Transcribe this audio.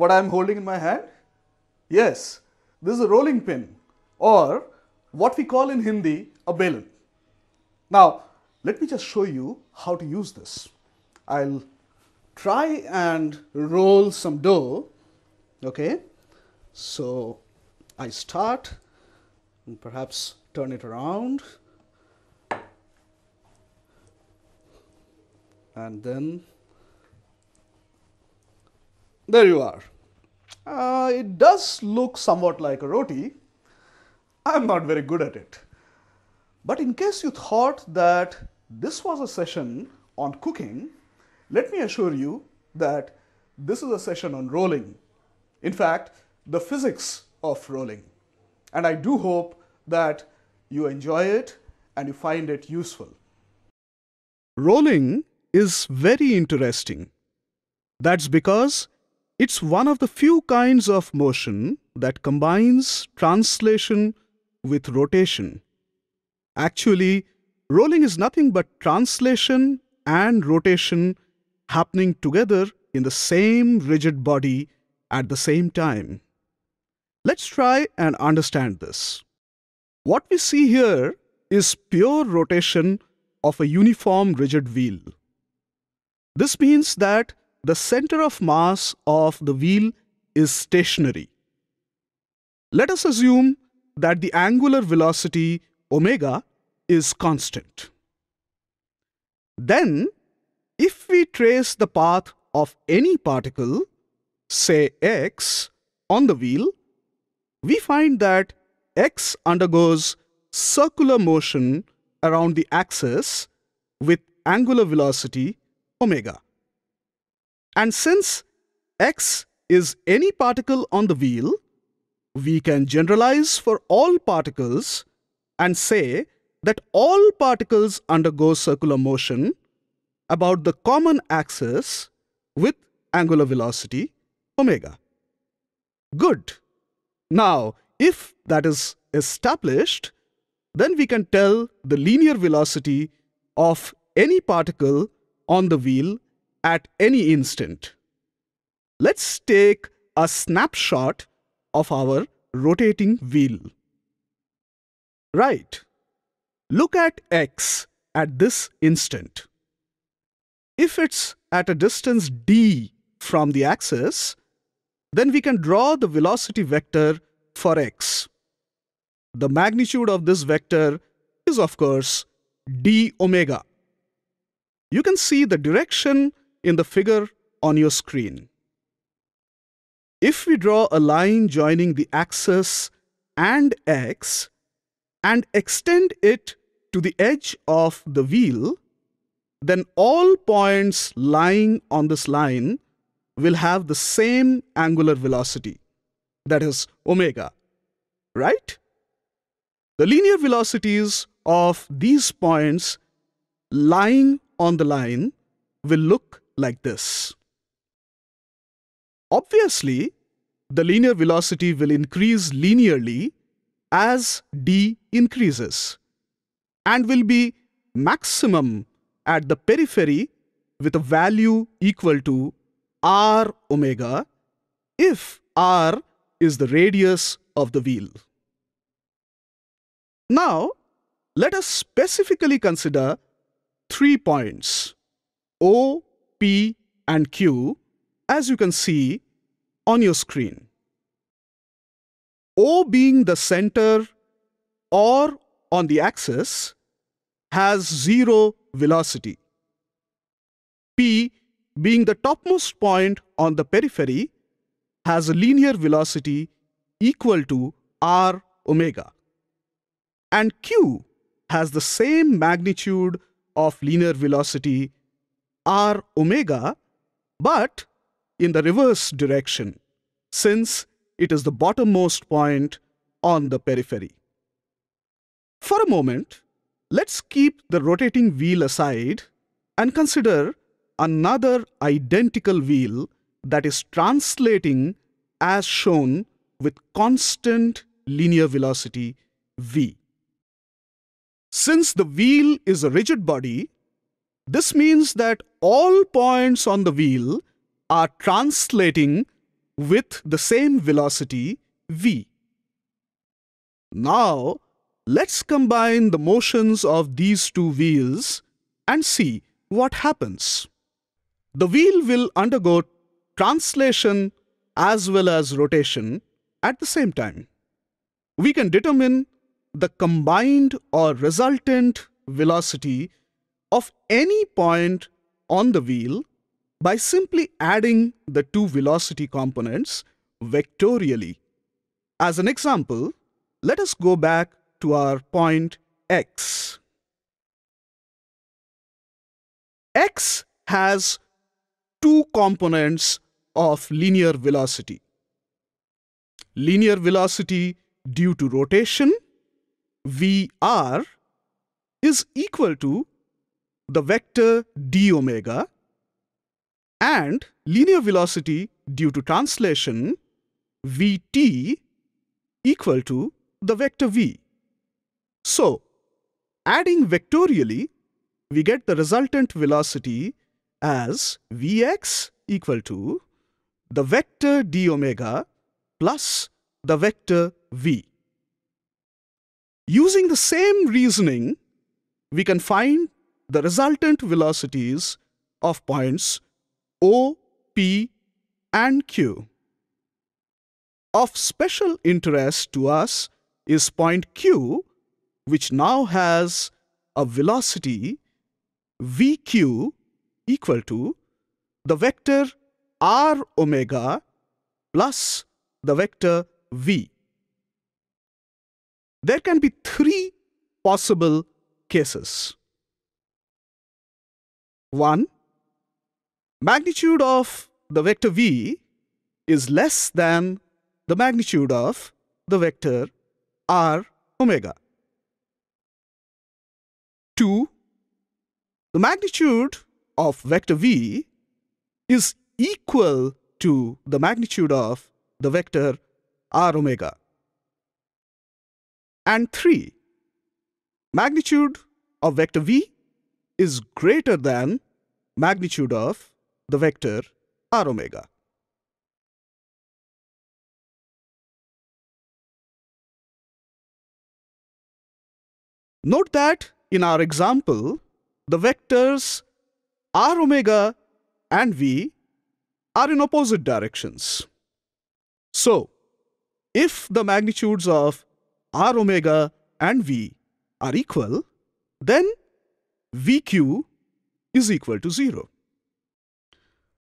what I am holding in my hand? Yes, this is a rolling pin, or what we call in Hindi a belun. Now, let me just show you how to use this. I'll try and roll some dough. Okay, so I start and perhaps turn it around, and then there you are. It does look somewhat like a roti. I'm not very good at it. But in case you thought that this was a session on cooking, let me assure you that this is a session on rolling. In fact, the physics of rolling. And I do hope that you enjoy it and you find it useful. Rolling is very interesting. That's because it's one of the few kinds of motion that combines translation with rotation. Actually, rolling is nothing but translation and rotation happening together in the same rigid body at the same time. Let's try and understand this. What we see here is pure rotation of a uniform rigid wheel. This means that the center of mass of the wheel is stationary. Let us assume that the angular velocity omega is constant. Then, if we trace the path of any particle, say x, on the wheel, we find that x undergoes circular motion around the axis with angular velocity omega. And since x is any particle on the wheel, we can generalize for all particles and say that all particles undergo circular motion about the common axis with angular velocity omega. Good. Now, if that is established, then we can tell the linear velocity of any particle on the wheel at any instant. Let's take a snapshot of our rotating wheel. Right. Look at x at this instant. If it's at a distance d from the axis, then we can draw the velocity vector for x. The magnitude of this vector is, of course, d omega. You can see the direction in the figure on your screen. If we draw a line joining the axis and x and extend it to the edge of the wheel, then all points lying on this line will have the same angular velocity, that is omega, right? The linear velocities of these points lying on the line will look like this. Obviously, the linear velocity will increase linearly as d increases and will be maximum at the periphery with a value equal to r omega if r is the radius of the wheel. Now, let us specifically consider 3 points, O, P, and Q, as you can see on your screen. O being the center or on the axis has 0 velocity. P being the topmost point on the periphery has a linear velocity equal to r omega. And Q has the same magnitude of linear velocity r omega, but in the reverse direction, since it is the bottommost point on the periphery. For a moment, let's keep the rotating wheel aside and consider another identical wheel that is translating as shown with constant linear velocity v. Since the wheel is a rigid body, this means that all points on the wheel are translating with the same velocity v. Now, let's combine the motions of these two wheels and see what happens. The wheel will undergo translation as well as rotation at the same time. We can determine the combined or resultant velocity of any point on the wheel by simply adding the two velocity components vectorially. As an example, let us go back to our point x. X has two components of linear velocity. Linear velocity due to rotation, Vr, is equal to the vector d omega, and linear velocity due to translation, Vt, equal to the vector v. So, adding vectorially, we get the resultant velocity as Vx equal to the vector d omega plus the vector v. Using the same reasoning, we can find the resultant velocities of points O, P, and Q. Of special interest to us is point Q, which now has a velocity Vq equal to the vector r omega plus the vector v. There can be three possible cases. 1. Magnitude of the vector v is less than the magnitude of the vector r omega. 2. The magnitude of vector v is equal to the magnitude of the vector r omega. And 3. Magnitude of vector v is greater than magnitude of the vector r omega. Note that in our example, the vectors r omega and v are in opposite directions. So, if the magnitudes of r omega and v are equal, then vq is equal to 0.